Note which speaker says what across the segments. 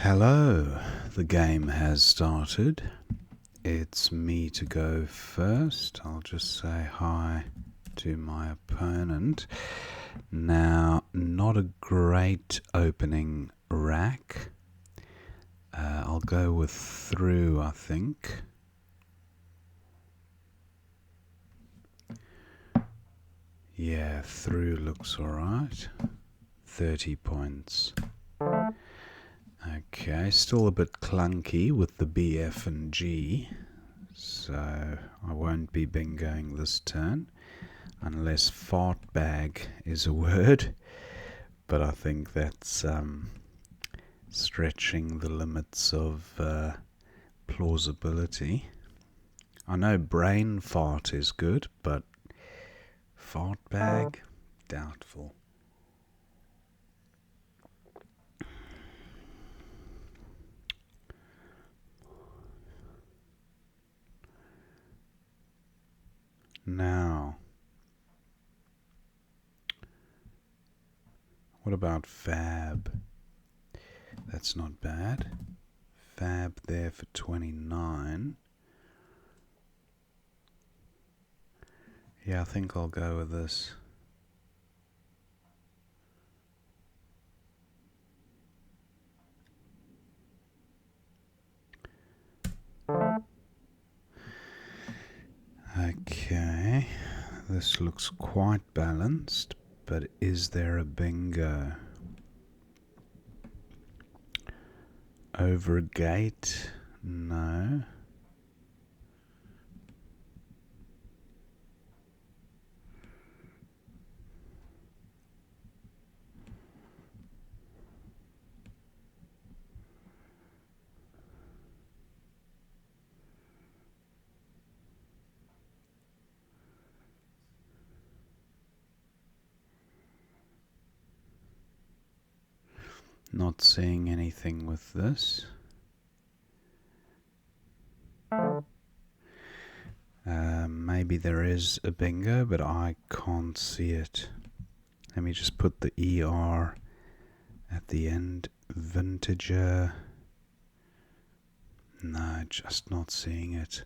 Speaker 1: Hello, the game has started. It's me to go first. I'll just say hi to my opponent. Now, not a great opening rack. I'll go with through, I think. Yeah, through looks alright. 30 points. Okay, still a bit clunky with the B, F and G, so I won't be bingoing this turn unless fart bag is a word, but I think that's stretching the limits of plausibility. I know brain fart is good, but fart bag, doubtful. Now, what about fab? That's not bad. Fab there for 29. Yeah, I think I'll go with this. Okay, this looks quite balanced, but is there a bingo? Over a gate? No. Not seeing anything with this. Maybe there is a bingo, but I can't see it. Let me just put the ER at the end. Vintager. No, just not seeing it.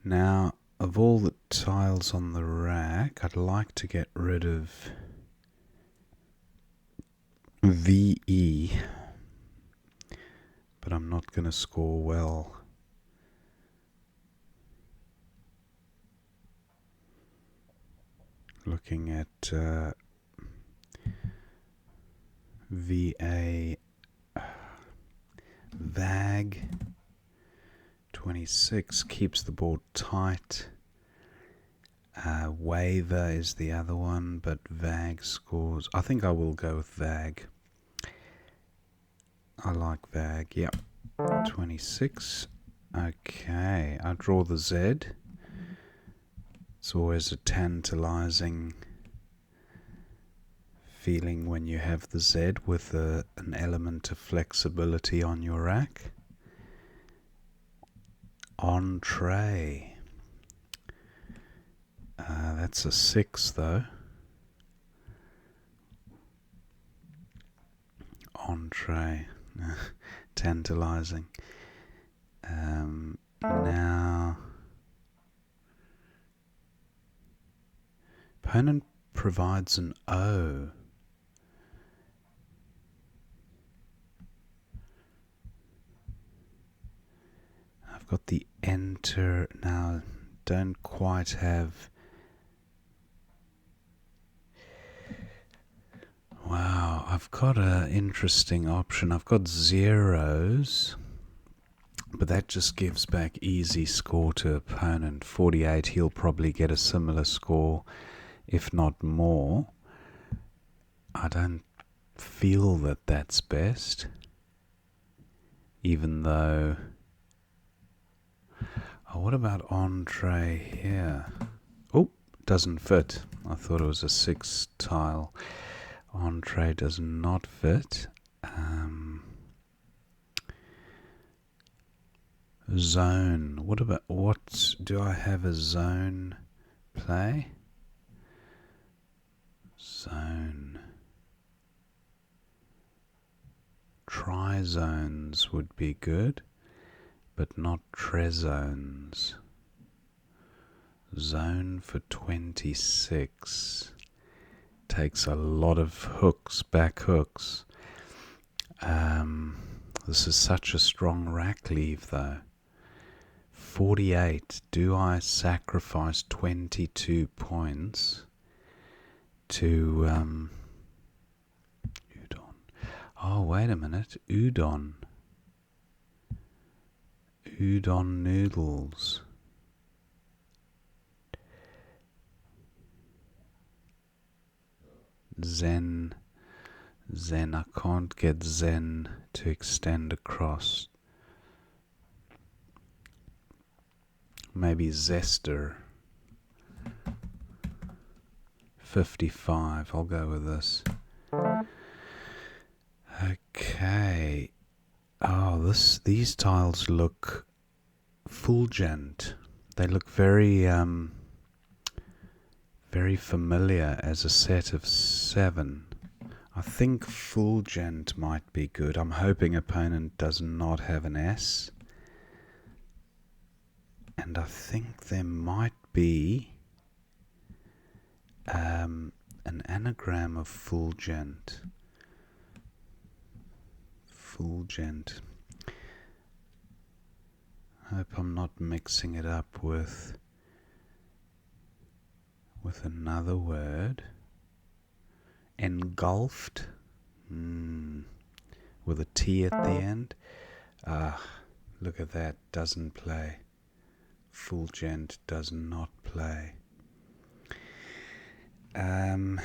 Speaker 1: Now, of all the tiles on the rack, I'd like to get rid of VE, but I'm not going to score well. Looking at VA, VAG, 26 keeps the board tight. Waiver is the other one, but VAG scores. I think I will go with VAG. I like VAG, yep. 26. Okay, I draw the Z. It's always a tantalizing feeling when you have the Z with an element of flexibility on your rack. Entree. That's a 6 though. Entree. Tantalizing. Now, opponent provides an O. I've got the enter. Now, don't quite have. Wow, I've got an interesting option. I've got zeros, but that just gives back easy score to opponent. 48, he'll probably get a similar score, if not more. I don't feel that that's best, even though... Oh, what about entree here? Oh, doesn't fit. I thought it was a 6 tile. Entree does not fit. Zone. What do I have a zone play? Zone. Trizones would be good, but not trezones. Zone for 26. Takes a lot of hooks, back hooks. This is such a strong rack leave though. 48. Do I sacrifice 22 points to udon? Oh, wait a minute. Udon. Udon noodles. Zen. I can't get Zen to extend across. Maybe Zester. 55. I'll go with this. Okay. Oh, these tiles look fulgent. They look very very familiar as a set of 7. I think fulgent might be good. I'm hoping opponent does not have an S. And I think there might be an anagram of fulgent. Fulgent. I hope I'm not mixing it up with another word. Engulfed. With a T at the end. Look at that. Doesn't play. Fulgent does not play. I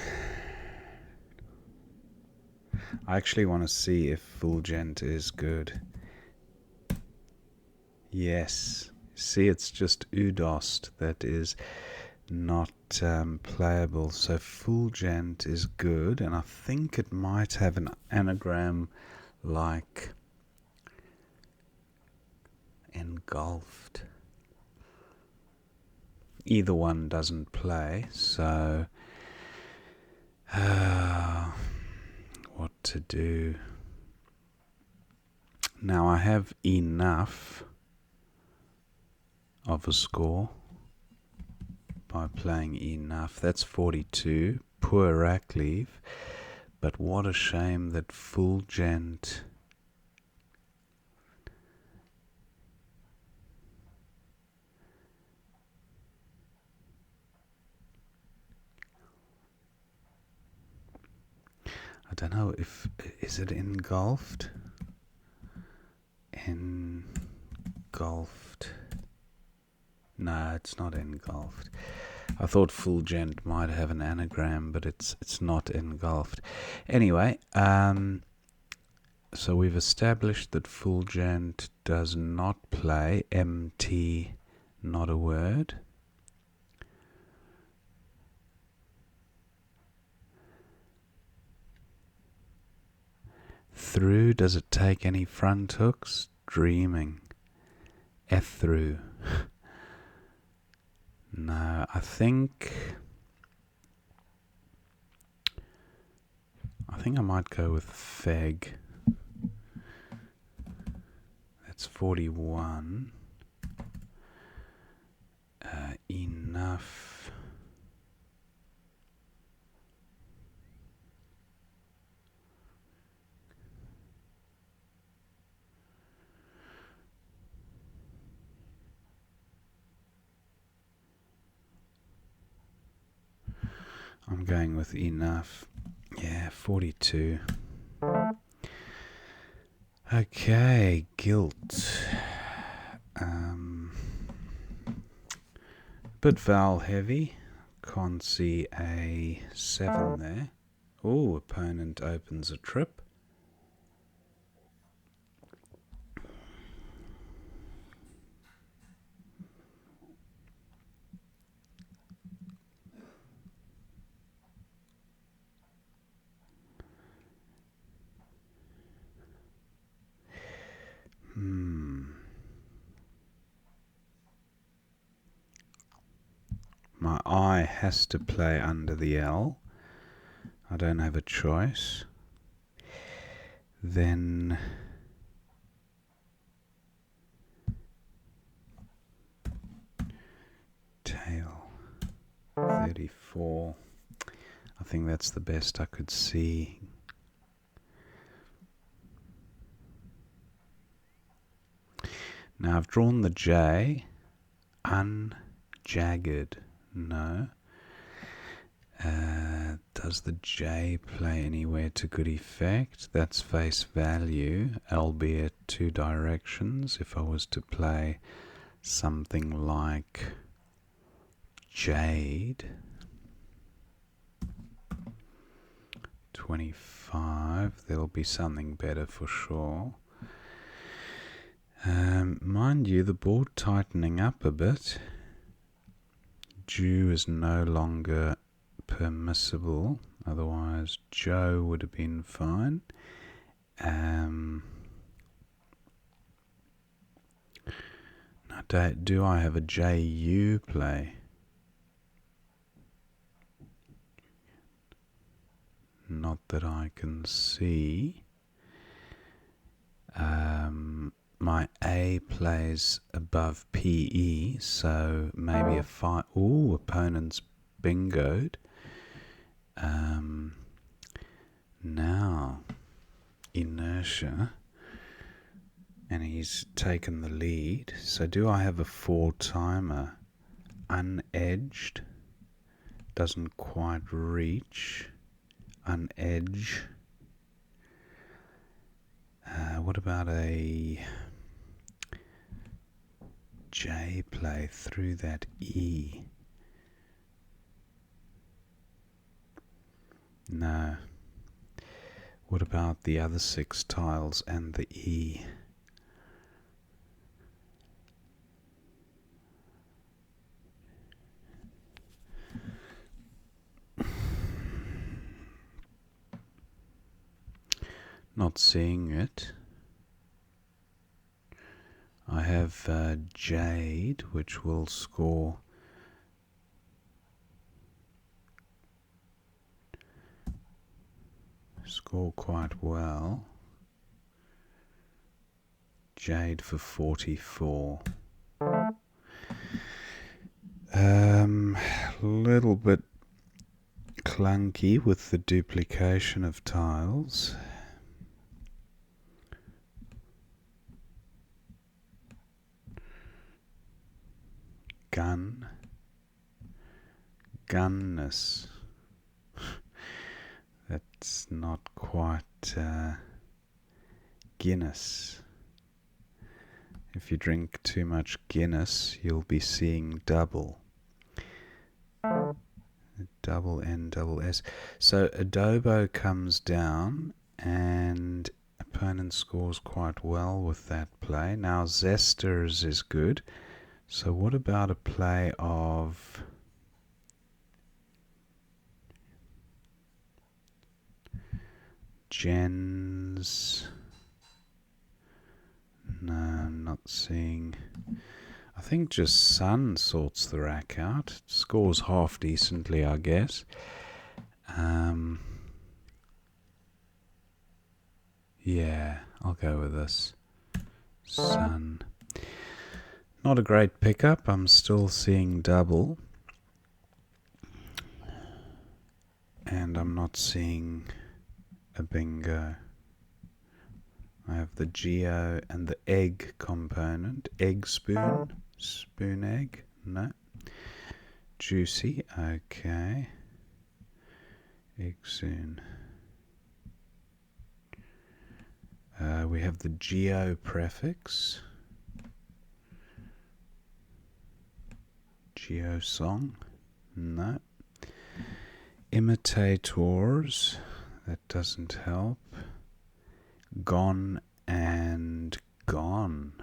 Speaker 1: actually want to see if fulgent is good. Yes. See, it's just udost that is not playable. So fulgent is good, and I think it might have an anagram like engulfed. Either one doesn't play, so what to do? Now I have enough of a score by playing enough. That's 42. Poor rack leave. But what a shame that fulgent I don't know if is it engulfed? Engulfed. No, it's not engulfed. I thought fulgent might have an anagram, but it's not engulfed. Anyway, so we've established that fulgent does not play. MT, not a word. Through, does it take any front hooks? Dreaming. F through. No, I think I might go with Feg. That's 41. Enough. I'm going with enough. Yeah, 42. Okay, guilt. Bit vowel heavy. Can't see a 7 there. Oh, opponent opens a trip. My I has to play under the L. I don't have a choice. Then tail 34. I think that's the best I could see. Now I've drawn the J. Unjagged. No. Does the J play anywhere to good effect? That's face value, albeit two directions. If I was to play something like Jade, 25, there'll be something better for sure. Mind you, the board tightening up a bit. Jew is no longer permissible, otherwise Joe would have been fine. Now, do I have a JU play? Not that I can see. My A plays above PE, so maybe a 5. Ooh, opponent's bingoed. Now, inertia, and he's taken the lead. So do I have a 4-timer? Unedged, doesn't quite reach. Unedge. What about a J play through that E? No. What about the other 6 tiles and the E? Not seeing it. I have Jade, which will score quite well. Jade for 44. Little bit clunky with the duplication of tiles. Gunness. That's not quite Guinness. If you drink too much Guinness, you'll be seeing double. Double N, double S. So Adobo comes down and opponent scores quite well with that play. Now Zesters is good. So what about a play of Jens? No, I'm not seeing. I think just Sun sorts the rack out. Scores half decently, I guess. Yeah, I'll go with this. Sun. Not a great pickup. I'm still seeing double. And I'm not seeing a bingo. I have the geo and the egg component. Egg spoon. Spoon egg. No. Juicy. Okay. Egg soon. We have the geo prefix. Geo song. No. Imitators. That doesn't help. Gone and gone.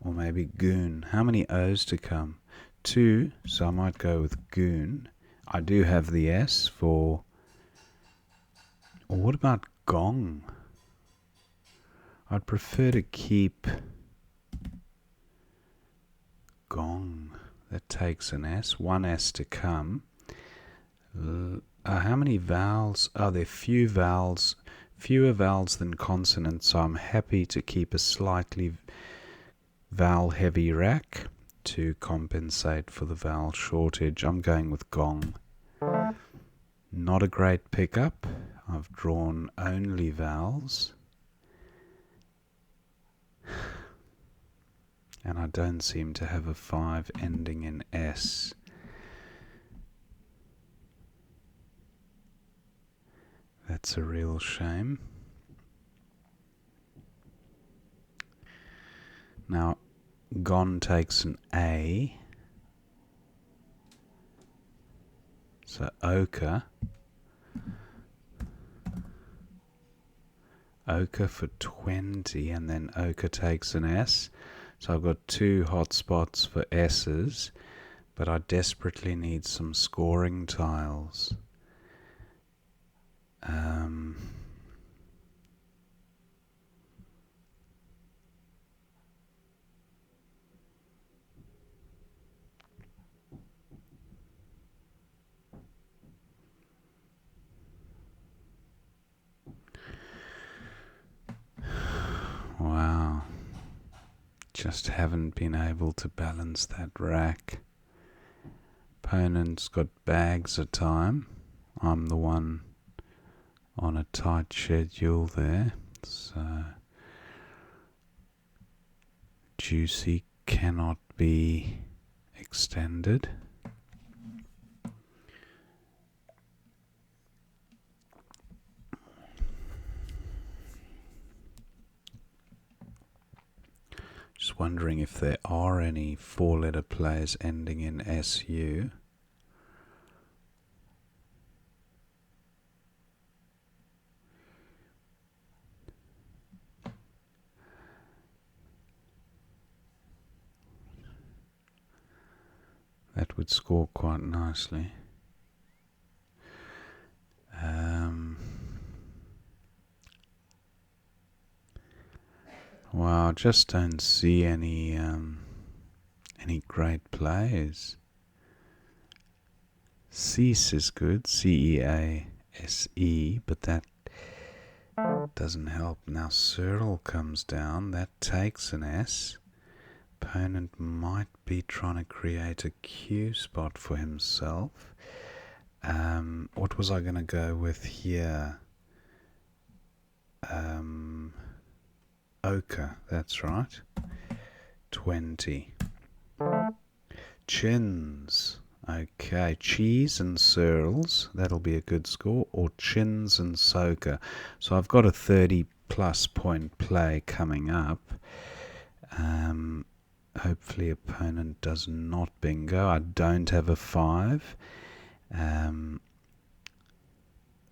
Speaker 1: Or maybe goon. How many O's to come? 2, so I might go with goon. I do have the S for... Or what about gong? I'd prefer to keep gong. That takes an S. 1 S to come. How many vowels? Are there fewer vowels than consonants, so I'm happy to keep a slightly vowel-heavy rack to compensate for the vowel shortage. I'm going with gong. Not a great pickup. I've drawn only vowels. And I don't seem to have a 5 ending in S. That's a real shame. Now, gon takes an A. So ochre. Ochre for 20, and then ochre takes an S. So I've got 2 hotspots for S's, but I desperately need some scoring tiles. Wow. Just haven't been able to balance that rack. Opponent's got bags of time. I'm the one on a tight schedule there. So juicy cannot be extended. Just wondering if there are any 4-letter players ending in SU. That would score quite nicely. Wow, I just don't see any great players. Cease is good, C-E-A-S-E, but that doesn't help. Now Cyril comes down, that takes an S. Opponent might be trying to create a Q spot for himself. What was I going to go with here? Ochre, that's right. 20. Chins. Okay, cheese and Searles, that'll be a good score, or chins and soaker. So I've got a 30+ point play coming up. Hopefully opponent does not bingo. I don't have a 5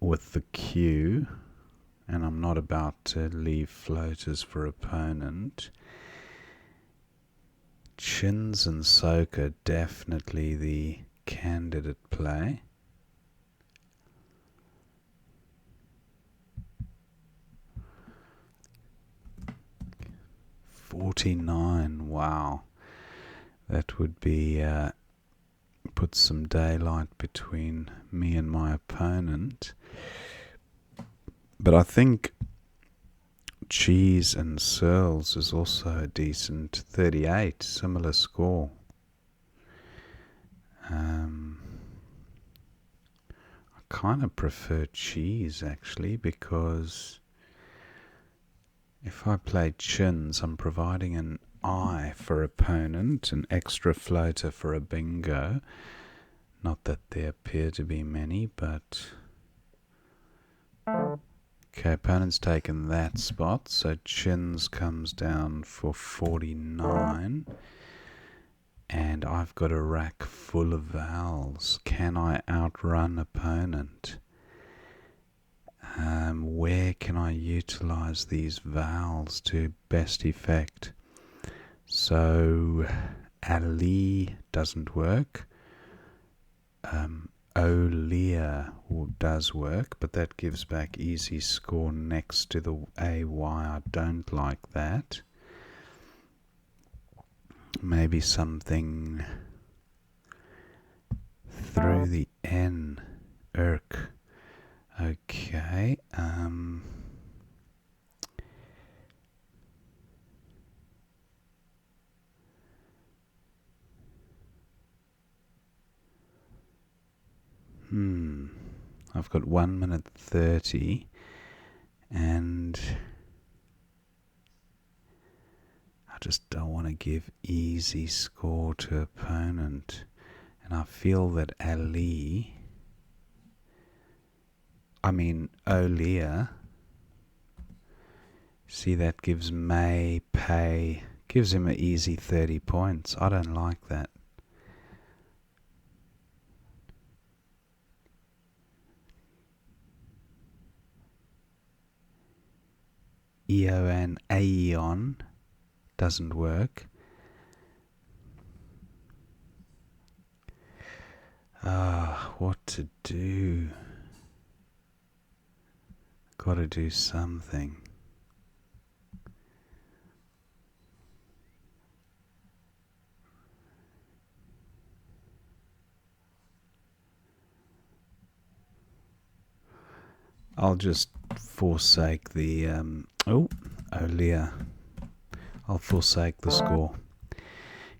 Speaker 1: with the Q, and I'm not about to leave floaters for opponent. Chins and soaker, definitely the candidate play. $49, wow. That would be put some daylight between me and my opponent. But I think cheese and Searles is also a decent 38, similar score. I kind of prefer cheese actually, because if I play chins, I'm providing an I for opponent, an extra floater for a bingo. Not that there appear to be many, but okay, opponent's taken that spot, so chins comes down for 49. And I've got a rack full of vowels. Can I outrun opponent? Where can I utilize these vowels to best effect? So Ali doesn't work. Olia does work, but that gives back easy score next to the AY. I don't like that. Maybe something through the N. irk. Okay. I've got 1 minute 30, and I just don't want to give easy score to opponent. And I feel that Olia, see, that gives May Pay, gives him an easy 30 points. I don't like that. Aeon doesn't work. What to do? Gotta do something. I'll just forsake the Olia. I'll forsake the score,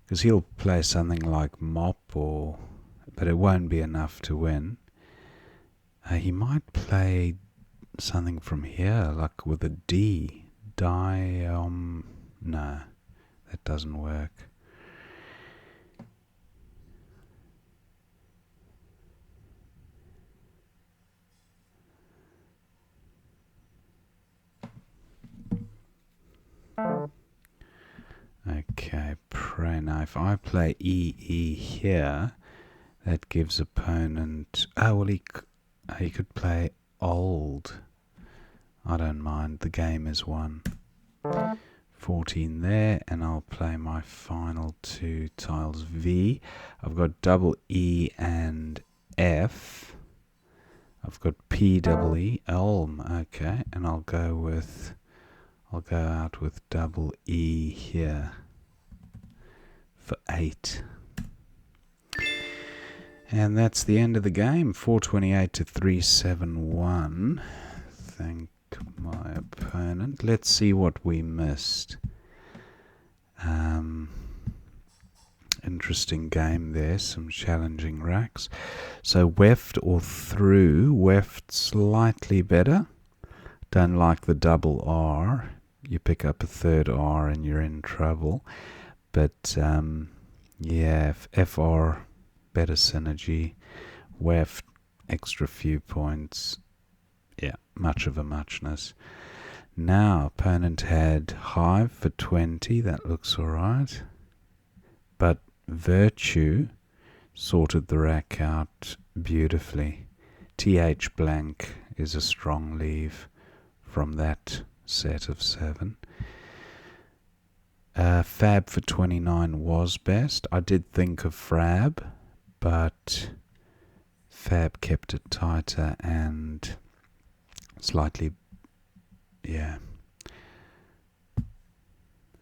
Speaker 1: because he'll play something like Mop, but it won't be enough to win. He might play something from here, like with a D. No, that doesn't work. Okay, pray. Now if I play EE here, that gives opponent... he could play old. I don't mind, the game is won. 14 there, and I'll play my final two tiles V. I've got double E and F. I've got P double E, Elm, okay, and I'll go out with double E here for 8. And that's the end of the game, 428 to 371. Thank my opponent. Let's see what we missed. Interesting game there, some challenging racks. So weft or through, weft slightly better. Don't like the double R. You pick up a third R and you're in trouble. But yeah, FR, better synergy. Weft, extra few points. Yeah, much of a muchness. Now, opponent had Hive for 20. That looks alright. But Virtue sorted the rack out beautifully. TH blank is a strong leave from that set of 7. Fab for 29 was best. I did think of Frab, but Fab kept it tighter and slightly, yeah.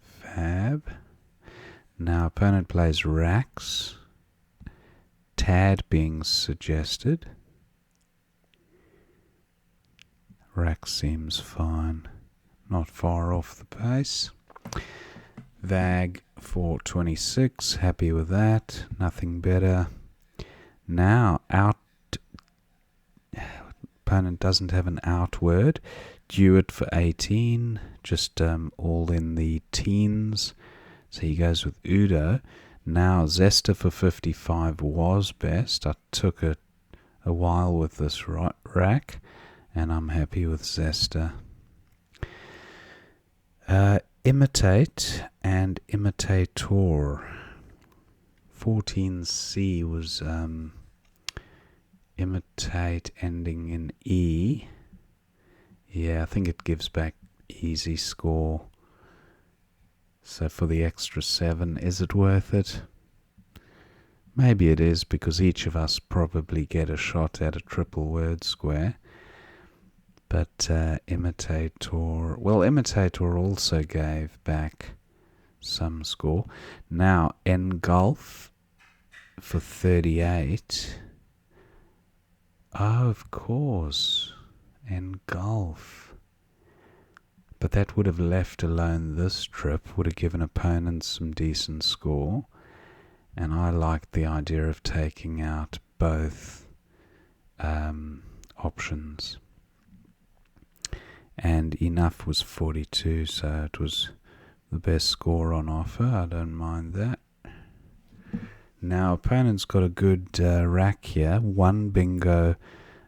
Speaker 1: Fab. Now opponent plays racks. Tad being suggested. Rack seems fine. Not far off the pace. Vag for 26. Happy with that. Nothing better. Now opponent doesn't have an out word. Dewitt for 18. Just all in the teens. So he goes with Udo. Now Zesta for 55 was best. I took a while with this rack, and I'm happy with Zesta. Imitate and Imitator. 14C was Imitate ending in E. Yeah, I think it gives back easy score. So for the extra 7, is it worth it? Maybe it is, because each of us probably get a shot at a triple word square. But Imitator... Well, Imitator also gave back some score. Now, Engulf for 38. Oh, of course. Engulf. But that would have left alone this trip, would have given opponents some decent score. And I liked the idea of taking out both options. And enough was 42, so it was the best score on offer. I don't mind that. Now, opponent's got a good rack here. One bingo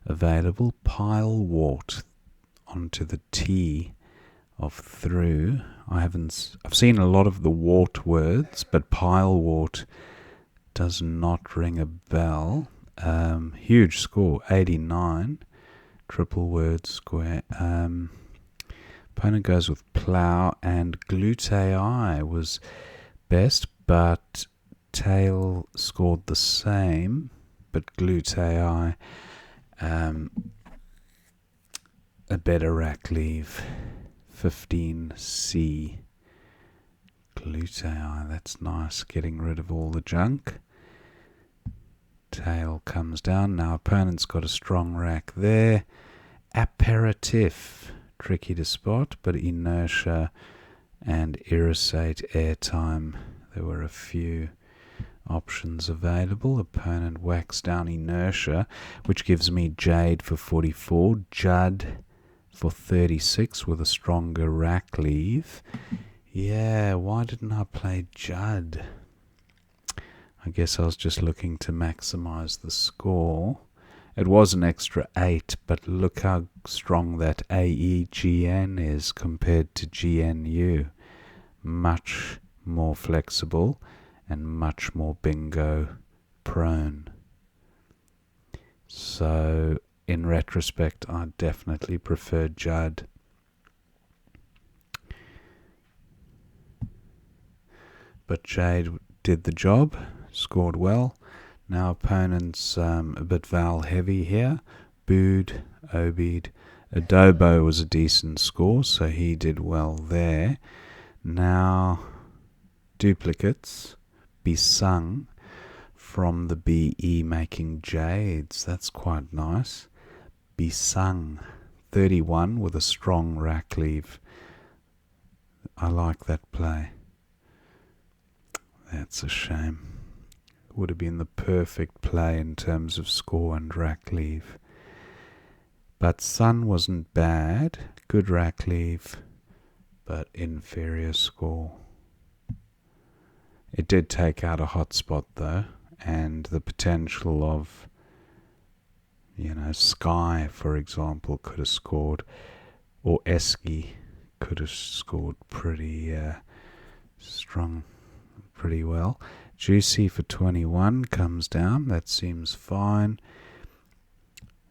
Speaker 1: available. Pile wart onto the T of through. I've seen a lot of the wart words, but pile wart does not ring a bell. Huge score, 89. Triple word square. Opponent goes with plough, and glutei was best, but tail scored the same. But glutei, a better rack leave. 15C. Glutei, that's nice, getting rid of all the junk. Tail comes down. Now opponent's got a strong rack there. Aperitif, tricky to spot, but inertia and irrisate airtime. There were a few options available. Opponent whacks down inertia, which gives me Jade for 44, Judd for 36 with a stronger rack leave. Yeah, why didn't I play Judd? I guess I was just looking to maximize the score. It was an extra 8, but look how strong that AEGN is compared to GNU. Much more flexible and much more bingo prone. So, in retrospect, I definitely prefer Judd. But Jade did the job, scored well. Now opponent's a bit vowel heavy here. Bood, Obed. Adobo was a decent score, so he did well there. Now duplicates, be sung from the BE making Jades. That's quite nice. Be sung, 31 with a strong rack leave. I like that play. That's a shame. Would have been the perfect play in terms of score and rack leave. But Sun wasn't bad. Good rack leave, but inferior score. It did take out a hotspot though, and the potential of, Sky, for example, could have scored, or Esky could have scored pretty strong, pretty well. Juicy for 21 comes down. That seems fine.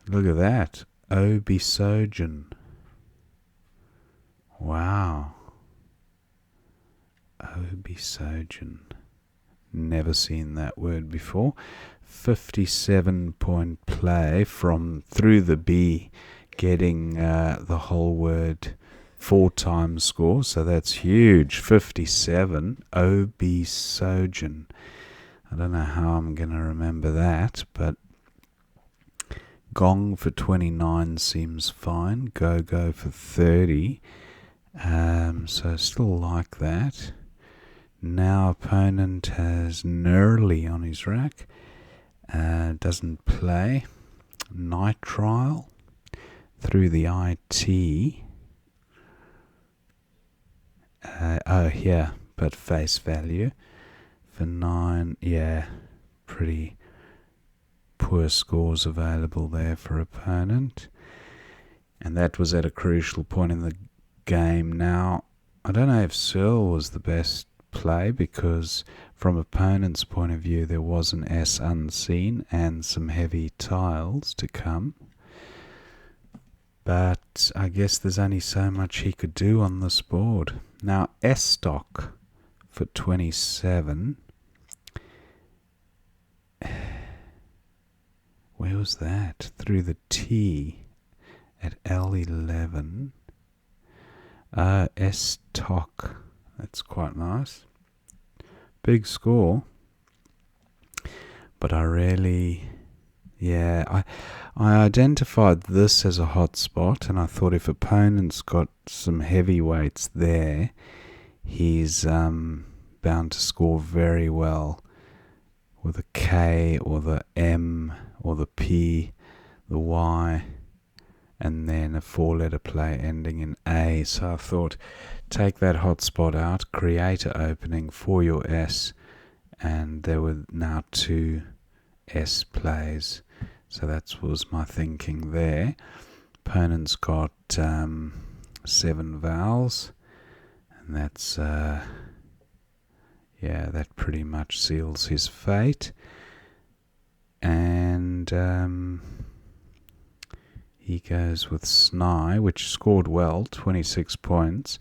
Speaker 1: Look at that. Obisogen. Wow. Obisogen. Never seen that word before. 57-point play from through the B, getting the whole word 4 times score, so that's huge. 57. Obisogen. I don't know how I'm going to remember that, but Gong for 29 seems fine. Go for 30. So still like that. Now opponent has Nurly on his rack. Doesn't play. Nitrile through the IT. But face value for 9. Yeah, pretty poor scores available there for opponent. And that was at a crucial point in the game. Now, I don't know if Searle was the best play, because from opponent's point of view there was an S unseen and some heavy tiles to come. But I guess there's only so much he could do on this board. Now S-Stock for 27. Where was that? Through the T at L11. S-Stock. That's quite nice. Big score. But I I identified this as a hot spot, and I thought if opponent's got some heavyweights there, he's bound to score very well with a K or the M or the P, the Y, and then a 4-letter play ending in A. So I thought, take that hotspot out, create an opening for your S, and there were now 2 S plays. So that was my thinking there. Opponent's got 7 vowels, and that's that pretty much seals his fate. And he goes with Sny, which scored well, 26 points.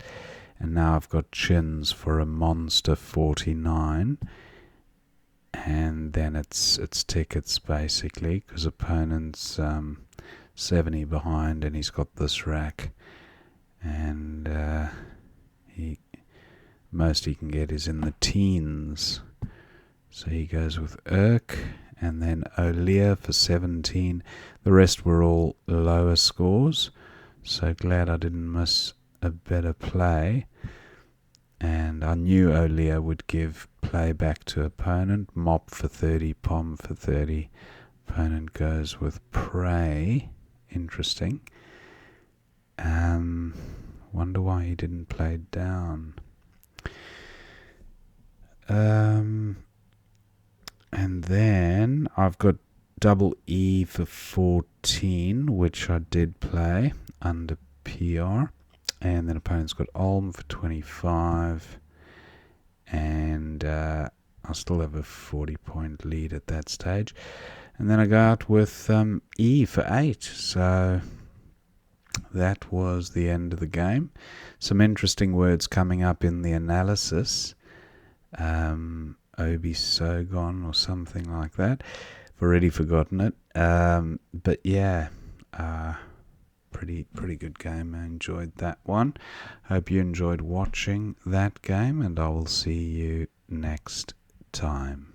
Speaker 1: And now I've got Chins for a monster 49. And then it's tickets, basically, because opponent's 70 behind, and he's got this rack. And most he can get is in the teens. So he goes with Urk, and then O'Lear for 17. The rest were all lower scores, so glad I didn't miss a better play. And I knew O'Lear would give play back to opponent. Mop for 30, Pom for 30. Opponent goes with Prey. Interesting. Wonder why he didn't play down. And then I've got double E for 14, which I did play under PR. And then opponent's got Ulm for 25. And I still have a 40-point lead at that stage. And then I go out with E for 8. So that was the end of the game. Some interesting words coming up in the analysis. Obi Sogon or something like that. I've already forgotten it. But yeah, pretty good game. I enjoyed that one. Hope you enjoyed watching that game, and I will see you next time.